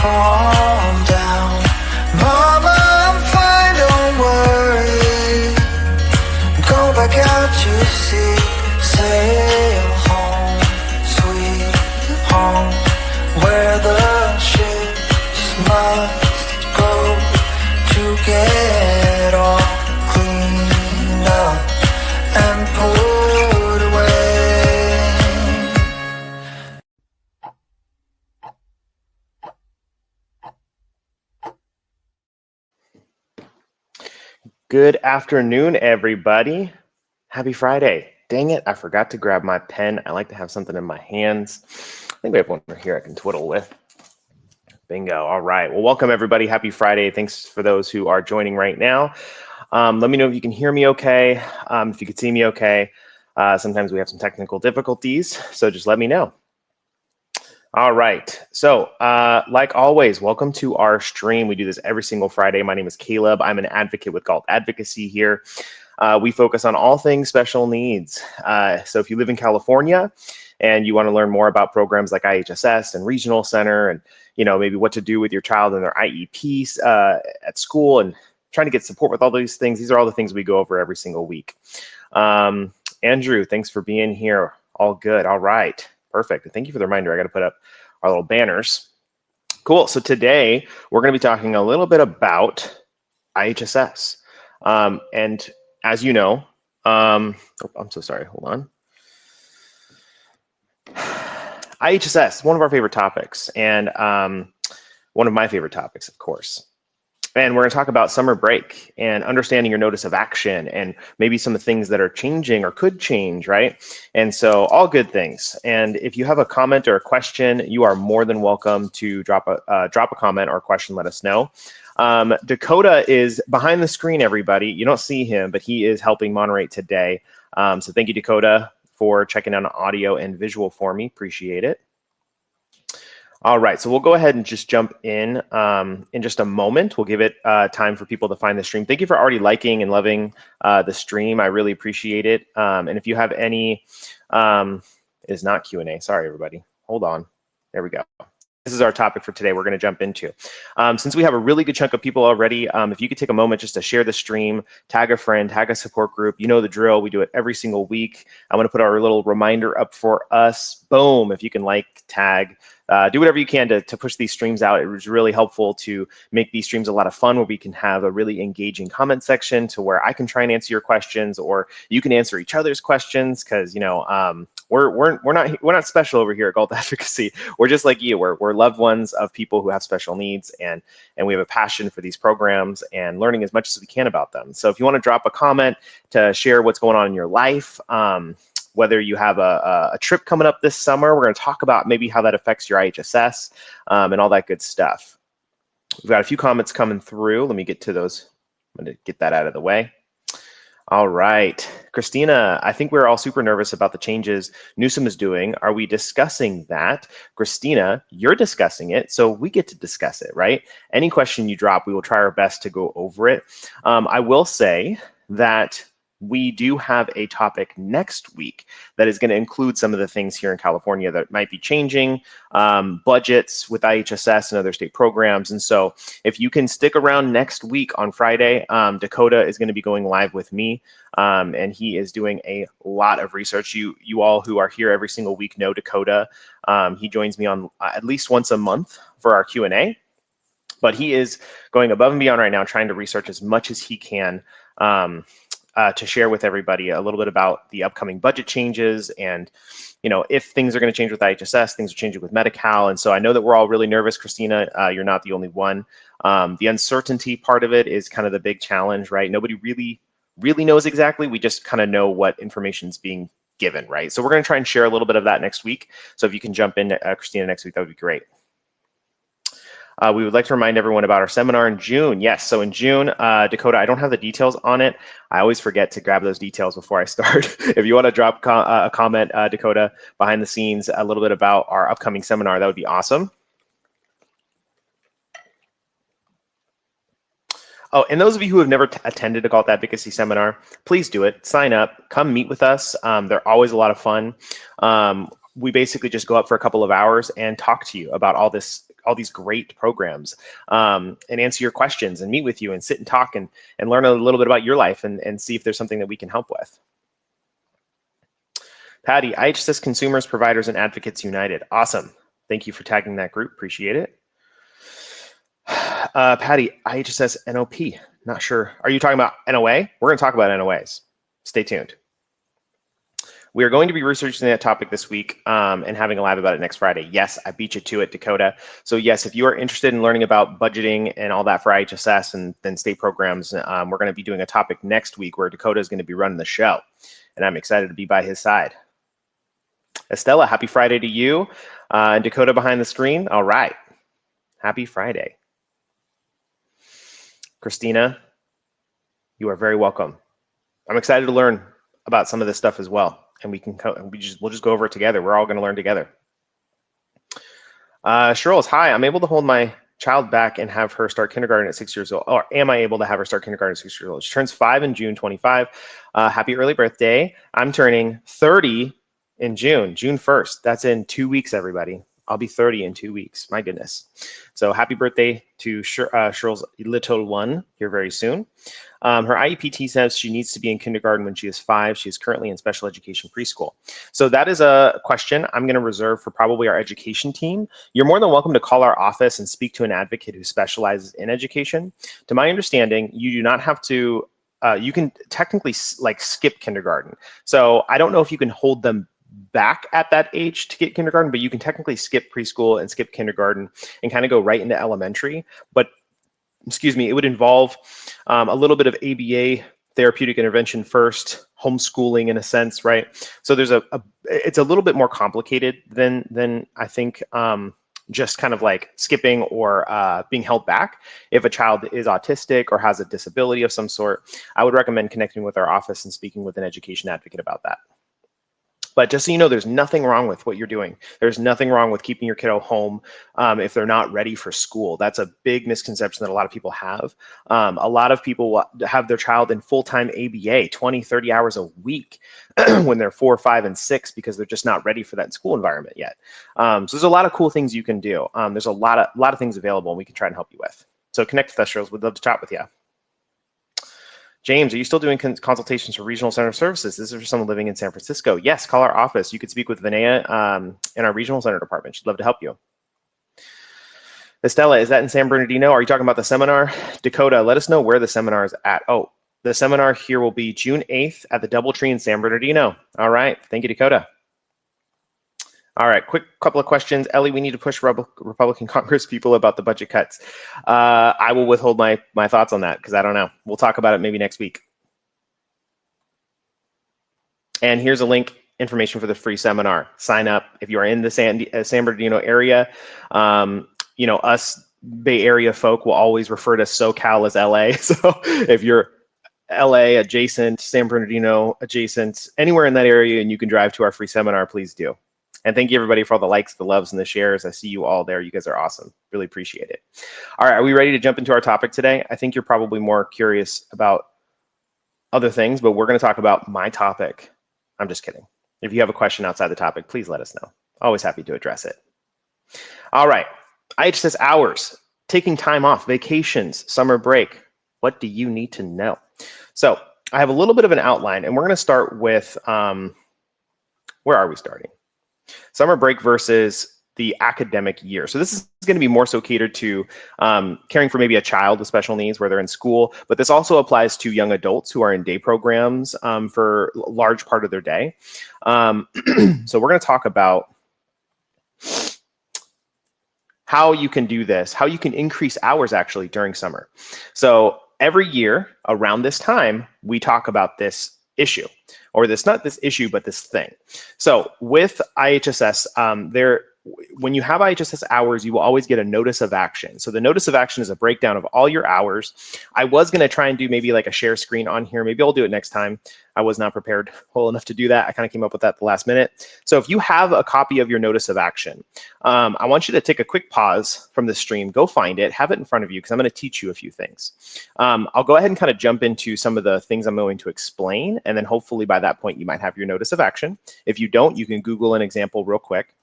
calm down. Mama, I'm fine, don't worry. Go back out to sea, sail home, sweet home, where the ships must go to get all cleaned up and put away. Good afternoon, everybody. Happy Friday. Dang it, I forgot to grab my pen. I like to have something in my hands. I think we have one here I can twiddle with. Bingo. All right. Well, welcome, everybody. Happy Friday. Thanks for those who are joining right now. Let me know if you can hear me okay, if you can see me okay. Sometimes we have some technical difficulties, so just let me know. All right, so like always, welcome to our stream. We do this every single Friday. My name is Caleb. I'm an advocate with Galt Advocacy here. We focus on all things special needs. So if you live in California and you want to learn more about programs like IHSS and Regional Center and maybe what to do with your child and their IEPs at school and trying to get support with all these things, these are all the things we go over every single week. Andrew, thanks for being here. All good. All right. Perfect. Thank you for the reminder. I got to put up our little banners. Cool. So today we're going to be talking a little bit about IHSS. And as you know, I'm so sorry. Hold on. IHSS, one of our favorite topics, and one of my favorite topics, of course. And we're going to talk about summer break and understanding your notice of action and maybe some of the things that are changing or could change, right? And so all good things. And if you have a comment or a question, you are more than welcome to drop a comment or a question, let us know. Dakota is behind the screen, everybody. You don't see him, but he is helping moderate today. So thank you, Dakota, for checking out audio and visual for me. Appreciate it. All right, so we'll go ahead and just jump in just a moment. We'll give it time for people to find the stream. Thank you for already liking and loving the stream. I really appreciate it. And if you have any, it is not Q&A. Sorry, everybody. Hold on. There we go. This is our topic for today we're going to jump into. Since we have a really good chunk of people already, if you could take a moment just to share the stream, tag a friend, tag a support group. You know the drill. We do it every single week. I'm going to put our little reminder up for us. Boom. If you can tag, do whatever you can to push these streams out. It was really helpful to make these streams a lot of fun where we can have a really engaging comment section to where I can try and answer your questions or you can answer each other's questions because, we're not special over here at Galt Advocacy. We're just like you. We're loved ones of people who have special needs and we have a passion for these programs and learning as much as we can about them. So if you want to drop a comment to share what's going on in your life, whether you have a trip coming up this summer, we're going to talk about maybe how that affects your IHSS and all that good stuff. We've got a few comments coming through. Let me get to those. I'm going to get that out of the way. All right, Christina, I think we're all super nervous about the changes Newsom is doing. Are we discussing that? Christina, you're discussing it, so we get to discuss it, right? Any question you drop, we will try our best to go over it. I will say that we do have a topic next week that is going to include some of the things here in California that might be changing, budgets with IHSS and other state programs. And so if you can stick around next week on Friday, Dakota is going to be going live with me, and he is doing a lot of research. You all who are here every single week know Dakota. He joins me on at least once a month for our Q&A, but he is going above and beyond right now, trying to research as much as he can to share with everybody a little bit about the upcoming budget changes and, if things are going to change with IHSS, things are changing with Medi-Cal. And so I know that we're all really nervous, Christina. You're not the only one. The uncertainty part of it is kind of the big challenge, right? Nobody really knows exactly. We just kind of know what information is being given, right? So we're going to try and share a little bit of that next week. So if you can jump in, Christina, next week, that would be great. We would like to remind everyone about our seminar in June. Yes, so in June, Dakota, I don't have the details on it. I always forget to grab those details before I start. If you want to drop a comment, Dakota, behind the scenes, a little bit about our upcoming seminar, that would be awesome. Oh, and those of you who have never attended a Galt Advocacy seminar, please do it. Sign up, come meet with us. They're always a lot of fun. We basically just go up for a couple of hours and talk to you about all this all these great programs, and answer your questions and meet with you and sit and talk and learn a little bit about your life and see if there's something that we can help with. Patty, IHSS Consumers, Providers, and Advocates United. Awesome. Thank you for tagging that group. Appreciate it. Patty, IHSS NOP. Not sure. Are you talking about NOA? We're going to talk about NOAs. Stay tuned. We are going to be researching that topic this week and having a live about it next Friday. Yes, I beat you to it, Dakota. So yes, if you are interested in learning about budgeting and all that for IHSS and then state programs, we're going to be doing a topic next week where Dakota is going to be running the show. And I'm excited to be by his side. Estella, happy Friday to you. And Dakota behind the screen. All right. Happy Friday. Christina, you are very welcome. I'm excited to learn about some of this stuff as well, and we'll just go over it together. We're all going to learn together. Cheryl, hi. I'm able to hold my child back and have her start kindergarten at 6 years old. Or am I able to have her start kindergarten at 6 years old? She turns 5 in June 25. Happy early birthday. I'm turning 30 in June 1st. That's in 2 weeks, everybody. I'll be 30 in 2 weeks. My goodness. So happy birthday to Cheryl's little one here very soon. Her IEPT says she needs to be in kindergarten when she is 5. She is currently in special education preschool. So that is a question I'm going to reserve for probably our education team. You're more than welcome to call our office and speak to an advocate who specializes in education. To my understanding, you do not have to, you can technically like skip kindergarten. So I don't know if you can hold them back at that age to get kindergarten, but you can technically skip preschool and skip kindergarten and kind of go right into elementary. But excuse me, it would involve a little bit of ABA, therapeutic intervention first, homeschooling in a sense, right? So there's it's a little bit more complicated than I think just kind of like skipping or being held back. If a child is autistic or has a disability of some sort, I would recommend connecting with our office and speaking with an education advocate about that. But just so you know, there's nothing wrong with what you're doing. There's nothing wrong with keeping your kiddo home if they're not ready for school. That's a big misconception that a lot of people have. A lot of people have their child in full-time ABA, 20, 30 hours a week when they're 4, 5, and 6 because they're just not ready for that school environment yet. So there's a lot of cool things you can do. There's a lot of things available and we can try and help you with. So connect with us, Charles. We'd love to chat with you. James, are you still doing consultations for regional center services? This is for someone living in San Francisco. Yes, call our office. You could speak with Vinaya in our regional center department. She'd love to help you. Estella, is that in San Bernardino? Are you talking about the seminar? Dakota, let us know where the seminar is at. Oh, the seminar here will be June 8th at the Doubletree in San Bernardino. All right. Thank you, Dakota. All right, quick couple of questions. Ellie, we need to push Republican Congress people about the budget cuts. I will withhold my thoughts on that because I don't know. We'll talk about it maybe next week. And here's a link, information for the free seminar. Sign up if you are in the San Bernardino area. You know, us Bay Area folk will always refer to SoCal as LA. So if you're LA adjacent, San Bernardino adjacent, anywhere in that area and you can drive to our free seminar, please do. And thank you, everybody, for all the likes, the loves, and the shares. I see you all there. You guys are awesome. Really appreciate it. All right, are we ready to jump into our topic today? I think you're probably more curious about other things, but we're going to talk about my topic. I'm just kidding. If you have a question outside the topic, please let us know. Always happy to address it. All right, IHSS hours, taking time off, vacations, summer break. What do you need to know? So I have a little bit of an outline, and we're going to start with, where are we starting? Summer break versus the academic year. So this is going to be more so catered to caring for maybe a child with special needs where they're in school, but this also applies to young adults who are in day programs for a large part of their day. So we're going to talk about how you can do this, how you can increase hours actually during summer. So every year around this time, we talk about this issue, or this, not this issue, but this thing. So with IHSS, when you have IHSS hours, you will always get a notice of action. So the notice of action is a breakdown of all your hours. I was going to try and do maybe like a share screen on here. Maybe I'll do it next time. I was not prepared well enough to do that. I kind of came up with that at the last minute. So if you have a copy of your notice of action, I want you to take a quick pause from the stream, go find it, have it in front of you, because I'm going to teach you a few things. I'll go ahead and kind of jump into some of the things I'm going to explain, and then hopefully by that point you might have your notice of action. If you don't, you can Google an example real quick.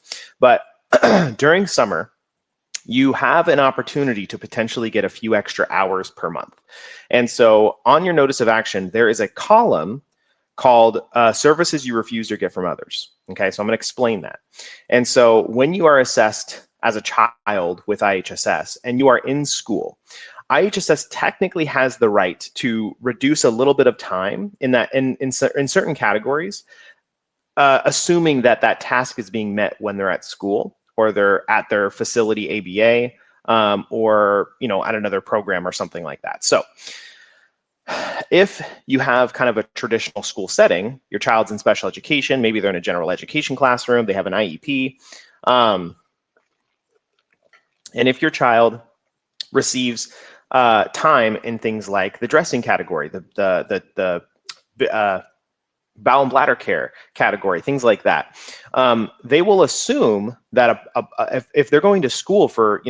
But during summer, you have an opportunity to potentially get a few extra hours per month. And so on your notice of action, there is a column called services you refused or get from others. Okay, so I'm going to explain that. And so when you are assessed as a child with IHSS and you are in school, IHSS technically has the right to reduce a little bit of time in certain categories, assuming that that task is being met when they're at school or they're at their facility ABA, or at another program or something like that. So if you have kind of a traditional school setting, your child's in special education, maybe they're in a general education classroom, they have an IEP, and if your child receives time in things like the dressing category, the bowel and bladder care category, things like that, they will assume that if they're going to school for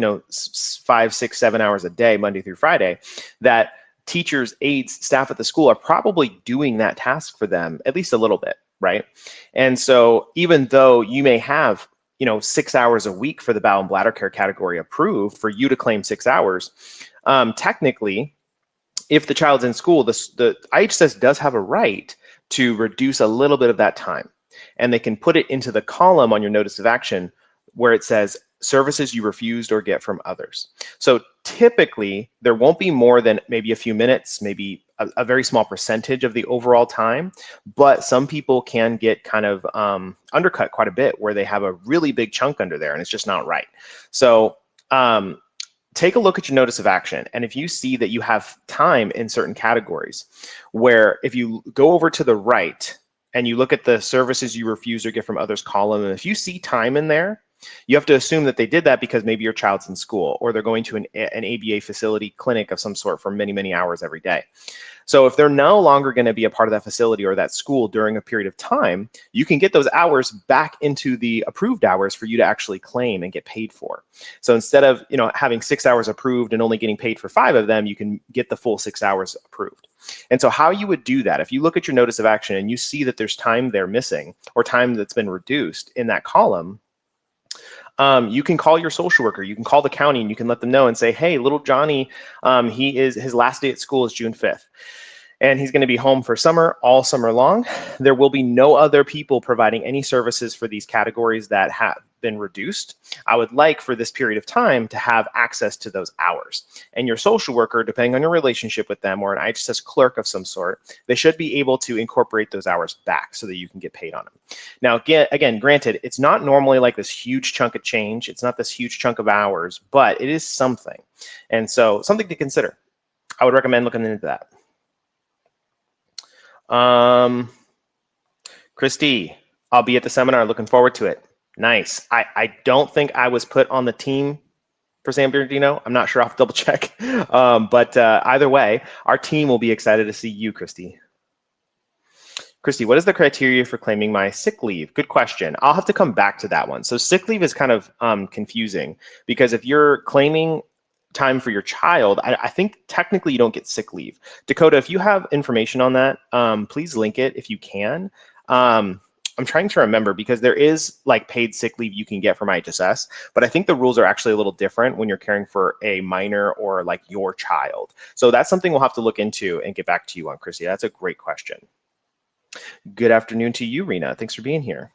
5, 6, 7 hours a day, Monday through Friday, that teachers, aides, staff at the school are probably doing that task for them at least a little bit, right? And so even though you may have 6 hours a week for the bowel and bladder care category approved for you to claim 6 hours, technically, if the child's in school, the IHSS does have a right to reduce a little bit of that time, and they can put it into the column on your notice of action where it says services you refused or get from others. So typically there won't be more than maybe a few minutes, maybe a very small percentage of the overall time, but some people can get kind of undercut quite a bit where they have a really big chunk under there and it's just not right. So take a look at your notice of action. And if you see that you have time in certain categories, where if you go over to the right and you look at the services you refuse or get from others column, and if you see time in there, you have to assume that they did that because maybe your child's in school or they're going to an ABA facility clinic of some sort for many, many hours every day. So if they're no longer going to be a part of that facility or that school during a period of time, you can get those hours back into the approved hours for you to actually claim and get paid for. So instead of having 6 hours approved and only getting paid for 5 of them, you can get the full 6 hours approved. And so how you would do that, if you look at your notice of action and you see that there's time there missing or time that's been reduced in that column, you can call your social worker, you can call the county, and you can let them know and say, hey, little Johnny, his last day at school is June 5th. And he's going to be home for summer, all summer long. There will be no other people providing any services for these categories that have been reduced. I would like for this period of time to have access to those hours. And your social worker, depending on your relationship with them, or an IHSS clerk of some sort, they should be able to incorporate those hours back so that you can get paid on them. Now, again, granted, it's not normally like this huge chunk of change. It's not this huge chunk of hours, but it is something. And so something to consider. I would recommend looking into that. Christy, I'll be at the seminar, looking forward to it. Nice. I don't think I was put on the team for San Bernardino. I'm not sure, I'll have to double check. But either way, our team will be excited to see you, Christy. Christy, what is the criteria for claiming my sick leave? Good question. I'll have to come back to that one. So sick leave is kind of confusing because if you're claiming time for your child, I think technically you don't get sick leave. Dakota, if you have information on that, please link it if you can. I'm trying to remember because there is like paid sick leave you can get from IHSS, but I think the rules are actually a little different when you're caring for a minor or like your child. So that's something we'll have to look into and get back to you on, Chrissy. That's a great question. Good afternoon to you, Rena. Thanks for being here.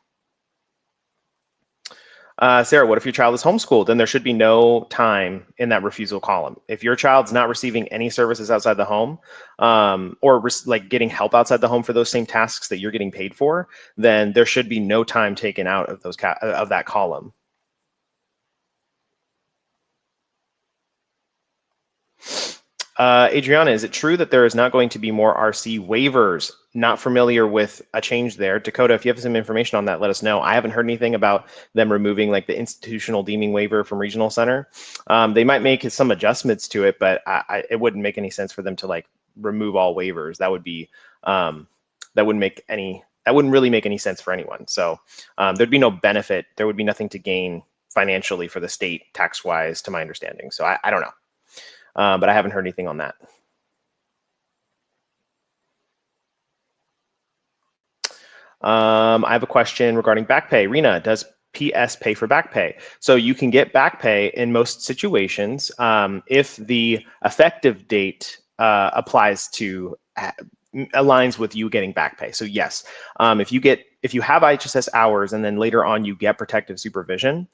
Sarah, what if your child is homeschooled? Then there should be no time in that refusal column. If your child's not receiving any services outside the home, or like getting help outside the home for those same tasks that you're getting paid for, then there should be no time taken out of those of that column. Adriana, is it true that there is not going to be more RC waivers? Not familiar with a change there. Dakota, if you have some information on that, let us know. I haven't heard anything about them removing like the institutional deeming waiver from regional center. They might make some adjustments to it, but it wouldn't make any sense for them to like remove all waivers. That would be that wouldn't really make any sense for anyone. So there'd be no benefit. There would be nothing to gain financially for the state tax wise, to my understanding. So I don't know. But I haven't heard anything on that. I have a question regarding back pay. Rena, does PS pay for back pay. So you can get back pay in most situations if the effective date applies to aligns with you getting back pay. So yes, if you have IHSS hours and then later on you get protective supervision,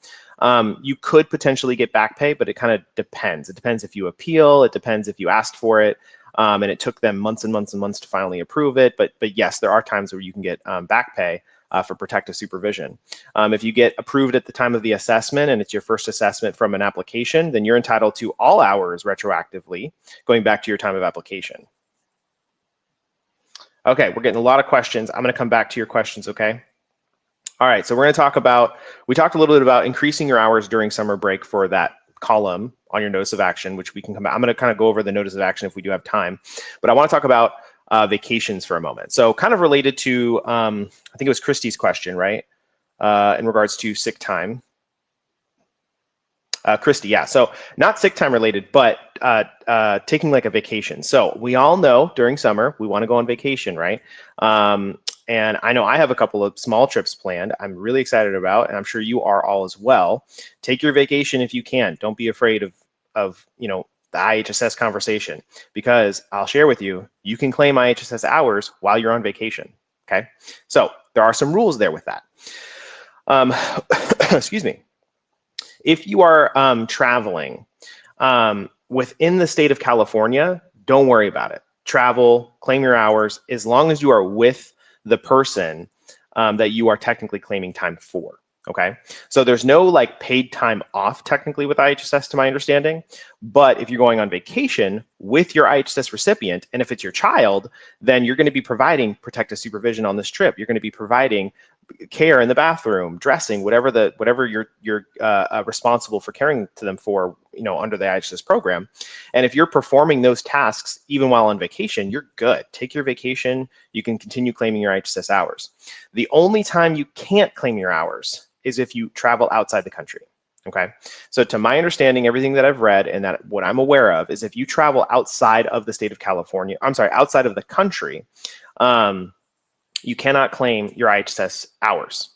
you could potentially get back pay, but it kind of depends. It depends if you appeal. It depends if you asked for it. And it took them months and months and months to finally approve it. But yes, there are times where you can get back pay for protective supervision. If you get approved at the time of the assessment and it's your first assessment from an application, then you're entitled to all hours retroactively going back to your time of application. Okay, we're getting a lot of questions. I'm going to come back to your questions, okay? All right, so we're going to talk about, we talked a little bit about increasing your hours during summer break for that column on your notice of action, which we can come back. I'm going to kind of go over the notice of action if we do have time, but I want to talk about vacations for a moment. So kind of related to, I think it was Christy's question, right? In regards to sick time. Christy, yeah. So not sick time related, but taking like a vacation. So we all know during summer, we want to go on vacation, right? And I know I have a couple of small trips planned I'm really excited about, and I'm sure you are all as well. Take your vacation if you can. Don't be afraid of you know, the IHSS conversation, because I'll share with you, you can claim IHSS hours while you're on vacation, okay? So there are some rules there with that. Excuse me. If you are traveling within the state of California, don't worry about it. Travel, claim your hours, as long as you are with the person that you are technically claiming time for, okay? So there's no like paid time off technically with IHSS to my understanding, but if you're going on vacation with your IHSS recipient, and if it's your child, then you're gonna be providing protective supervision on this trip. You're gonna be providing care in the bathroom, dressing, whatever you're responsible for caring to them for, you know, under the IHSS program. And if you're performing those tasks even while on vacation, you're good. Take your vacation. You can continue claiming your IHSS hours. The only time you can't claim your hours is if you travel outside the country. Okay. So to my understanding, everything that I've read and that what I'm aware of is if you travel outside of the state of California, I'm sorry, outside of the country, you cannot claim your IHSS hours.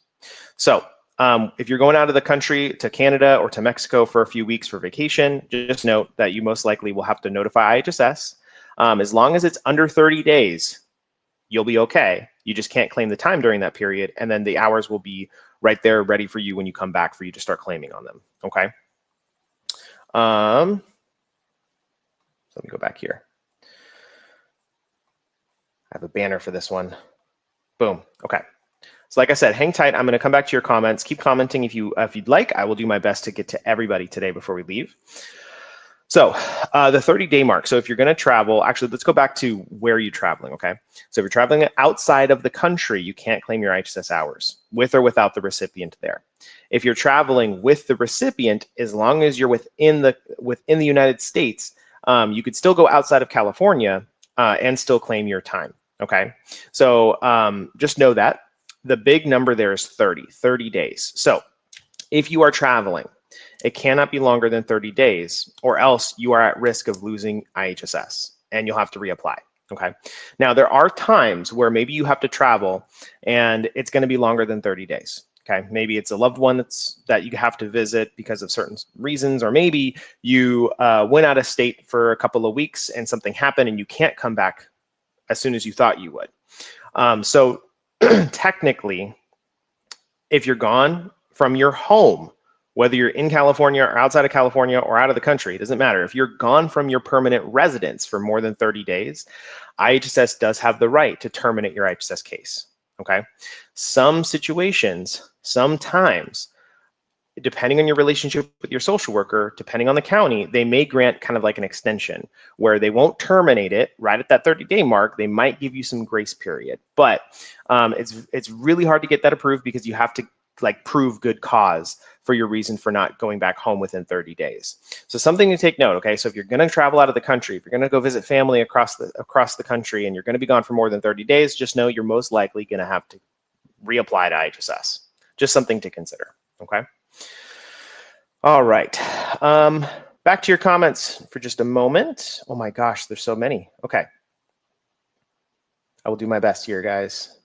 So if you're going out of the country to Canada or to Mexico for a few weeks for vacation, just note that you most likely will have to notify IHSS. As long as it's under 30 days, you'll be okay. You just can't claim the time during that period, and then the hours will be right there ready for you when you come back for you to start claiming on them, okay? So let me go back here. I have a banner for this one. Boom. Okay. So like I said, hang tight. I'm going to come back to your comments. Keep commenting if you'd like. I will do my best to get to everybody today before we leave. So the 30-day mark. So if you're going to travel, actually, let's go back to where you're traveling, okay? So if you're traveling outside of the country, you can't claim your IHSS hours with or without the recipient there. If you're traveling with the recipient, as long as you're within the United States, you could still go outside of California and still claim your time, okay? So just know that the big number there is 30 days. So if you are traveling, it cannot be longer than 30 days, or else you are at risk of losing IHSS and you'll have to reapply, okay? Now, there are times where maybe you have to travel and it's gonna be longer than 30 days, okay? Maybe it's a loved one that you have to visit because of certain reasons, or maybe you went out of state for a couple of weeks and something happened and you can't come back as soon as you thought you would. So technically, if you're gone from your home, whether you're in California or outside of California or out of the country, it doesn't matter. If you're gone from your permanent residence for more than 30 days, IHSS does have the right to terminate your IHSS case, okay? Some situations, sometimes, depending on your relationship with your social worker, depending on the county, they may grant kind of like an extension where they won't terminate it right at that 30-day mark. They might give you some grace period, but it's really hard to get that approved because you have to like prove good cause for your reason for not going back home within 30 days. So something to take note, okay? So if you're gonna travel out of the country, if you're gonna go visit family across the country and you're gonna be gone for more than 30 days, just know you're most likely gonna have to reapply to IHSS. Just something to consider, okay? All right, back to your comments for just a moment. Oh my gosh, there's so many. Okay, I will do my best here, guys.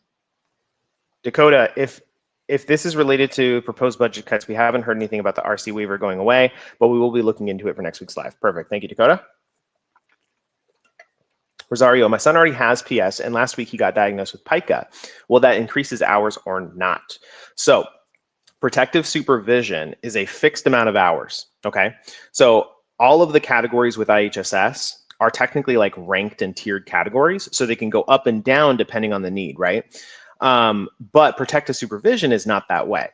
Dakota, if if this is related to proposed budget cuts, we haven't heard anything about the RC waiver going away, but we will be looking into it for next week's live. Perfect. Thank you, Dakota. Rosario, my son already has PS, and last week he got diagnosed with pica. Will that increase his hours or not? So protective supervision is a fixed amount of hours, okay? So all of the categories with IHSS are technically like ranked and tiered categories, so they can go up and down depending on the need, right? But protective supervision is not that way.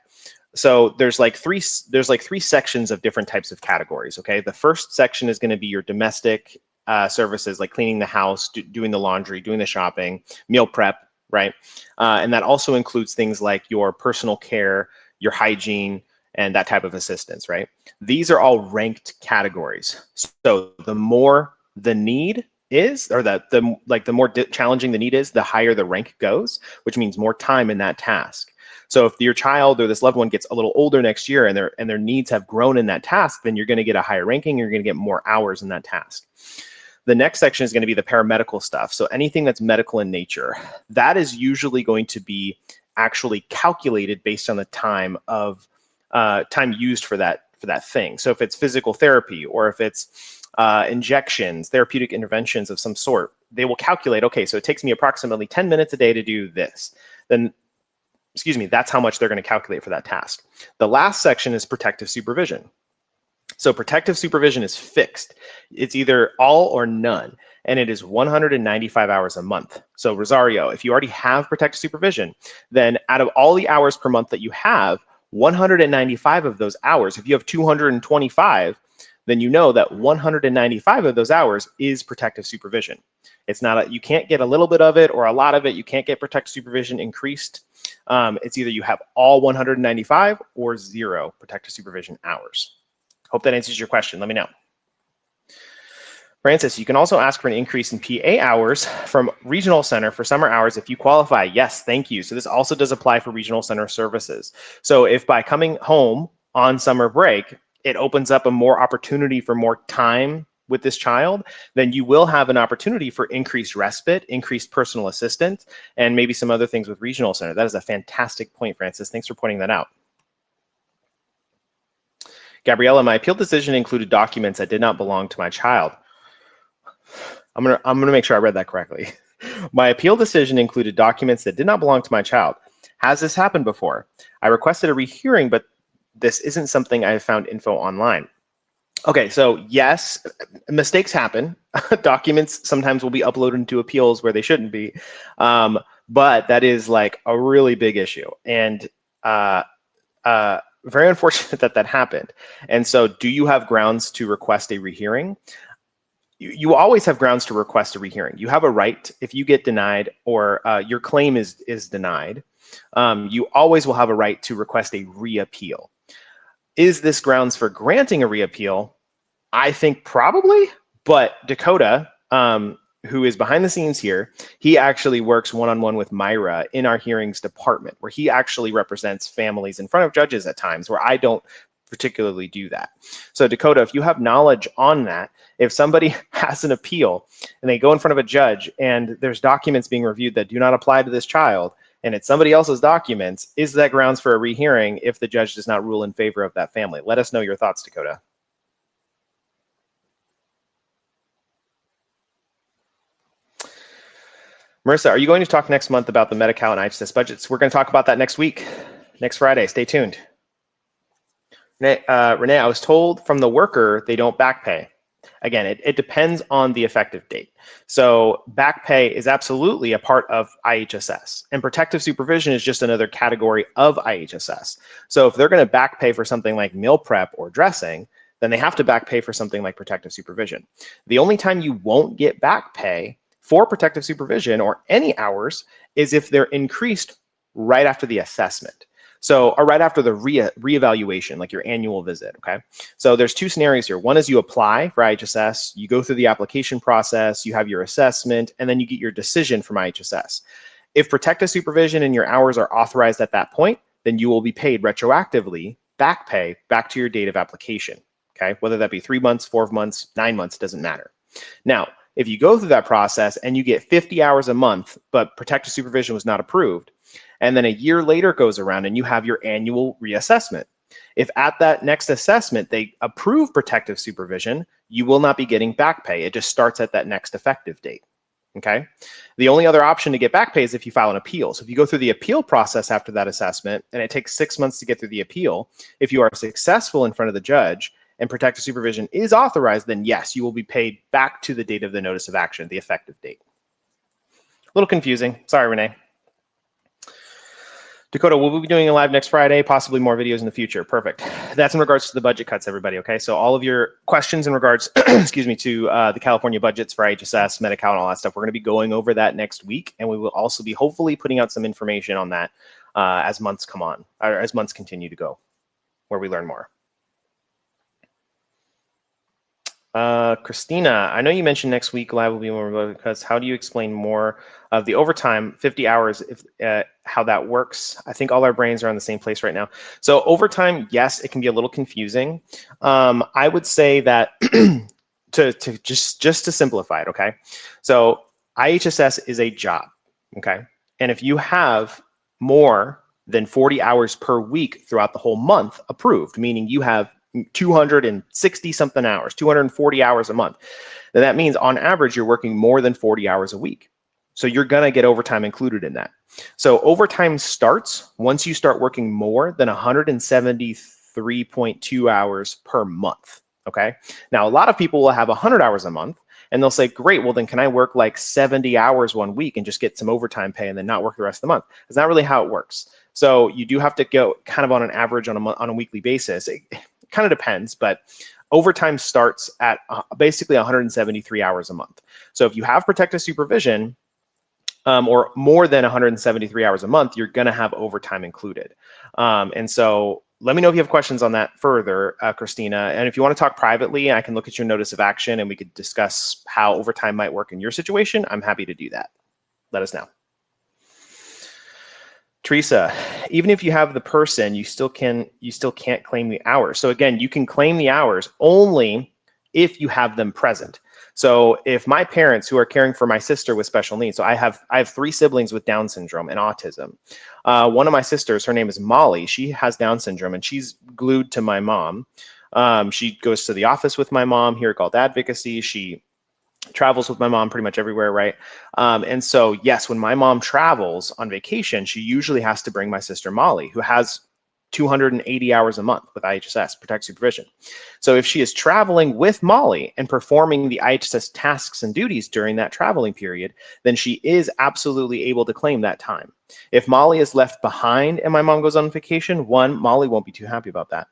So there's like three sections of different types of categories, okay? The first section is going to be your domestic services, like cleaning the house, doing the laundry, doing the shopping, meal prep, right? And that also includes things like your personal care, your hygiene, and that type of assistance, right? These are all ranked categories. So the more the need is, or the more challenging the need is, the higher the rank goes, which means more time in that task. So if your child or this loved one gets a little older next year and their needs have grown in that task, then you're going to get a higher ranking. You're going to get more hours in that task. The next section is going to be the paramedical stuff. So anything that's medical in nature, that is usually going to be actually calculated based on the time used for that thing. So if it's physical therapy or if it's injections, therapeutic interventions of some sort, they will calculate, okay, so it takes me approximately 10 minutes a day to do this. Then, excuse me, that's how much they're going to calculate for that task. The last section is protective supervision. So protective supervision is fixed. It's either all or none, and it is 195 hours a month. So Rosario, if you already have protective supervision, then out of all the hours per month that you have, 195 of those hours, if you have 225, then you know that 195 of those hours is protective supervision. It's not you can't get a little bit of it or a lot of it. You can't get protective supervision increased. It's either you have all 195 or 0 protective supervision hours. Hope that answers your question. Let me know. Francis, you can also ask for an increase in PA hours from regional center for summer hours if you qualify. Yes, thank you. So this also does apply for regional center services. So if by coming home on summer break, it opens up a more opportunity for more time with this child, then you will have an opportunity for increased respite, increased personal assistance, and maybe some other things with regional center. That is a fantastic point, Francis. Thanks for pointing that out. Gabriella, my appeal decision included documents that did not belong to my child. I'm gonna make sure I read that correctly. My appeal decision included documents that did not belong to my child. Has this happened before? I requested a rehearing, but this isn't something I have found info online. Okay, so yes, mistakes happen. Documents sometimes will be uploaded into appeals where they shouldn't be, but that is like a really big issue. And very unfortunate that that happened. And so do you have grounds to request a rehearing? You always have grounds to request a rehearing. You have a right, if you get denied or your claim is denied, you always will have a right to request a reappeal. Is this grounds for granting a reappeal? I think probably, but Dakota, who is behind the scenes here, he actually works one-on-one with Myra in our hearings department, where he actually represents families in front of judges at times where I don't particularly do that. So Dakota, if you have knowledge on that, if somebody has an appeal and they go in front of a judge and there's documents being reviewed that do not apply to this child, and it's somebody else's documents, is that grounds for a rehearing if the judge does not rule in favor of that family? Let us know your thoughts, Dakota. Marissa, are you going to talk next month about the Medi-Cal and IHSS budgets? We're going to talk about that next week, next Friday. Stay tuned. Renee, I was told from the worker they don't back pay. Again, it depends on the effective date. So back pay is absolutely a part of IHSS, and protective supervision is just another category of IHSS. So if they're going to back pay for something like meal prep or dressing, then they have to back pay for something like protective supervision. The only time you won't get back pay for protective supervision or any hours is if they're increased right after the assessment. So, or right after the reevaluation, like your annual visit, okay? So there's two scenarios here. One is you apply for IHSS, you go through the application process, you have your assessment, and then you get your decision from IHSS. If protective supervision and your hours are authorized at that point, then you will be paid retroactively back pay back to your date of application, okay? Whether that be 3 months, 4 months, 9 months, doesn't matter. Now, if you go through that process and you get 50 hours a month, but protective supervision was not approved, And then a year later goes around and you have your annual reassessment. If at that next assessment they approve protective supervision, you will not be getting back pay. It just starts at that next effective date. Okay. The only other option to get back pay is if you file an appeal. So if you go through the appeal process after that assessment, and it takes 6 months to get through the appeal, if you are successful in front of the judge and protective supervision is authorized, then yes, you will be paid back to the date of the notice of action, the effective date. A little confusing. Sorry, Renee. Dakota, we'll be doing a live next Friday, possibly more videos in the future. Perfect. That's in regards to the budget cuts, everybody, okay? So all of your questions in regards, excuse me, to the California budgets for IHSS, Medi-Cal, and all that stuff, we're gonna be going over that next week, and we will also be hopefully putting out some information on that as months come on, or as months continue to go, where we learn more. Christina, I know you mentioned next week live will be more remote because how do you explain more of the overtime, 50 hours, if how that works? I think all our brains are on the same place right now. So overtime, yes, it can be a little confusing. I would say that just to simplify it, okay? So IHSS is a job, okay? And if you have more than 40 hours per week throughout the whole month approved, meaning you have 260 something hours, 240 hours a month, then that means on average you're working more than 40 hours a week. So you're gonna get overtime included in that. So overtime starts once you start working more than 173.2 hours per month, okay? Now, a lot of people will have 100 hours a month and they'll say, great, well then can I work like 70 hours one week and just get some overtime pay and then not work the rest of the month? That's not really how it works. So you do have to go kind of on an average on a weekly basis. It kind of depends, but overtime starts at basically 173 hours a month. So if you have protective supervision or more than 173 hours a month, you're going to have overtime included. And so let me know if you have questions on that further, Christina. And if you want to talk privately, I can look at your notice of action and we could discuss how overtime might work in your situation. I'm happy to do that. Let us know. Teresa, even if you have the person, you still can't claim the hours. So again, you can claim the hours only if you have them present. So if my parents who are caring for my sister with special needs, so I have 3 siblings with Down syndrome and autism. One of my sisters, her name is Molly. She has Down syndrome and she's glued to my mom. She goes to the office with my mom here called Advocacy. She travels with my mom pretty much everywhere, right? And so, yes, when my mom travels on vacation, she usually has to bring my sister Molly, who has 280 hours a month with IHSS, protective supervision. So if she is traveling with Molly and performing the IHSS tasks and duties during that traveling period, then she is absolutely able to claim that time. If Molly is left behind and my mom goes on vacation, 1, Molly won't be too happy about that.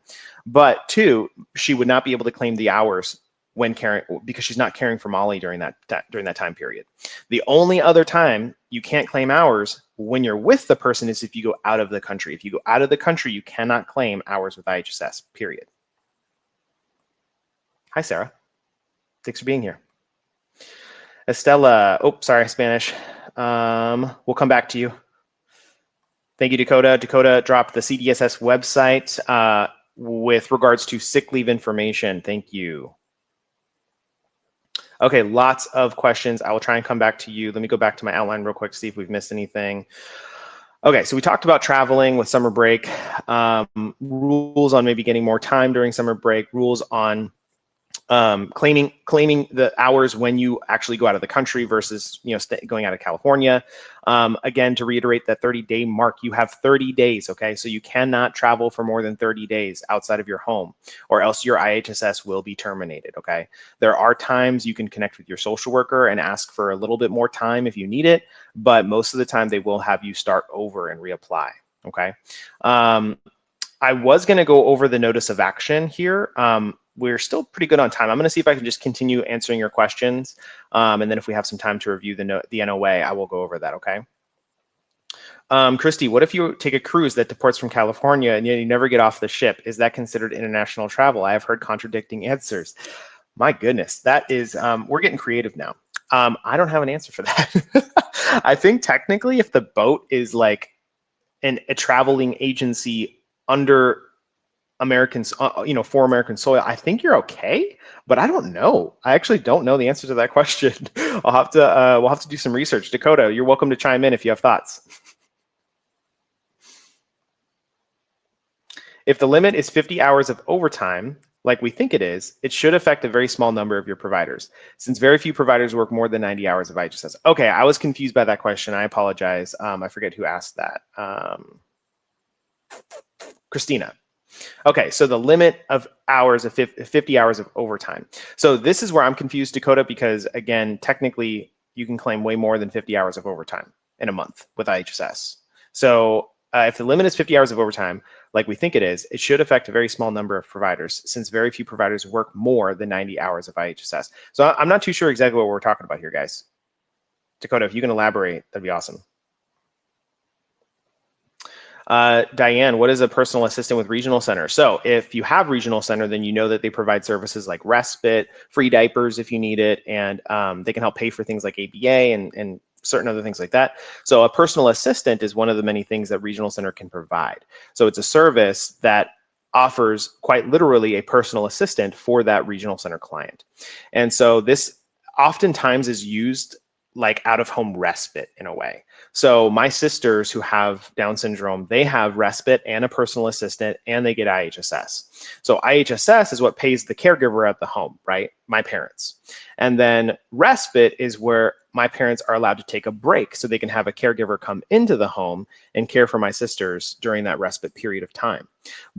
But 2, she would not be able to claim the hours when caring, because she's not caring for Molly during that time period. The only other time you can't claim hours when you're with the person is if you go out of the country. If you go out of the country, you cannot claim hours with IHSS, period. Hi, Sarah. Thanks for being here. Estella, oh, sorry, Spanish. We'll come back to you. Thank you, Dakota. Dakota dropped the CDSS website with regards to sick leave information. Thank you. Okay, lots of questions. I will try and come back to you. Let me go back to my outline real quick, see if we've missed anything. Okay, so we talked about traveling with summer break, rules on maybe getting more time during summer break, rules on claiming the hours when you actually go out of the country versus going out of California. Again, to reiterate that 30-day mark, you have 30 days, okay? So you cannot travel for more than 30 days outside of your home or else your IHSS will be terminated, okay? There are times you can connect with your social worker and ask for a little bit more time if you need it, but most of the time they will have you start over and reapply, okay? I was gonna go over the notice of action here. We're still pretty good on time. I'm going to see if I can just continue answering your questions. And then if we have some time to review the NOA, I will go over that, okay? Christy, what if you take a cruise that departs from California and you never get off the ship? Is that considered international travel? I have heard contradicting answers. My goodness, that is, we're getting creative now. I don't have an answer for that. I think technically if the boat is like a traveling agency under Americans, for American soil, I think you're okay, but I don't know. I actually don't know the answer to that question. I'll have to, we'll have to do some research. Dakota, you're welcome to chime in if you have thoughts. If the limit is 50 hours of overtime, like we think it is, it should affect a very small number of your providers, since very few providers work more than 90 hours of IHSS. Okay, I was confused by that question. I apologize. I forget who asked that. Christina. Okay, so the limit of hours of 50 hours of overtime. So this is where I'm confused, Dakota, because again, technically you can claim way more than 50 hours of overtime in a month with IHSS. So if the limit is 50 hours of overtime, like we think it is, it should affect a very small number of providers, since very few providers work more than 90 hours of IHSS. So I'm not too sure exactly what we're talking about here, guys. Dakota, if you can elaborate, that'd be awesome. Diane, what is a personal assistant with regional center? So if you have regional center, then you know that they provide services like respite, free diapers if you need it, and they can help pay for things like ABA and certain other things like that. So a personal assistant is one of the many things that regional center can provide. So it's a service that offers quite literally a personal assistant for that regional center client. And so this oftentimes is used like out-of-home respite in a way. So my sisters who have Down syndrome, they have respite and a personal assistant, and they get IHSS. So IHSS is what pays the caregiver at the home, right? My parents. And then respite is where my parents are allowed to take a break so they can have a caregiver come into the home and care for my sisters during that respite period of time.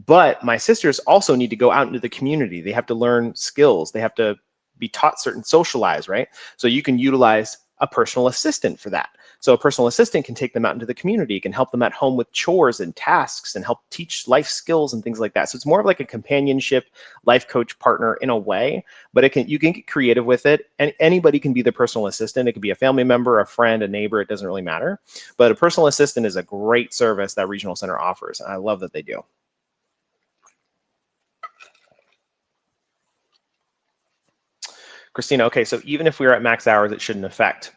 But my sisters also need to go out into the community. They have to learn skills. They have to be taught certain socialize, right? So you can utilize a personal assistant for that. So a personal assistant can take them out into the community, can help them at home with chores and tasks and help teach life skills and things like that. So it's more of like a companionship life coach partner in a way, but you can get creative with it, and anybody can be the personal assistant. It could be a family member, a friend, a neighbor, it doesn't really matter. But a personal assistant is a great service that Regional Center offers, and I love that they do. Christina, okay, so even if we are at max hours, it shouldn't affect.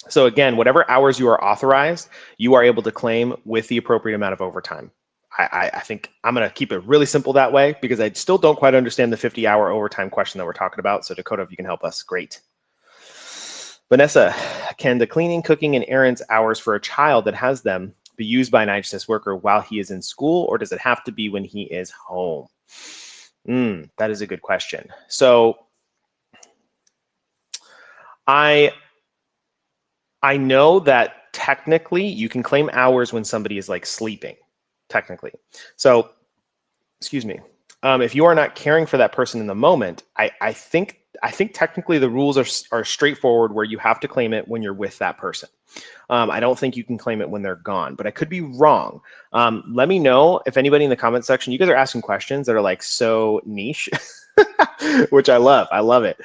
So again, whatever hours you are authorized, you are able to claim with the appropriate amount of overtime. I think I'm going to keep it really simple that way, because I still don't quite understand the 50-hour overtime question that we're talking about. So Dakota, if you can help us, great. Vanessa, can the cleaning, cooking, and errands hours for a child that has them be used by an IHSS worker while he is in school, or does it have to be when he is home? That is a good question. So I know that technically you can claim hours when somebody is like sleeping, technically. So, excuse me. If you are not caring for that person in the moment, I think technically the rules are straightforward, where you have to claim it when you're with that person. I don't think you can claim it when they're gone, but I could be wrong. Let me know if anybody in the comment section, you guys are asking questions that are like so niche, which I love. I love it.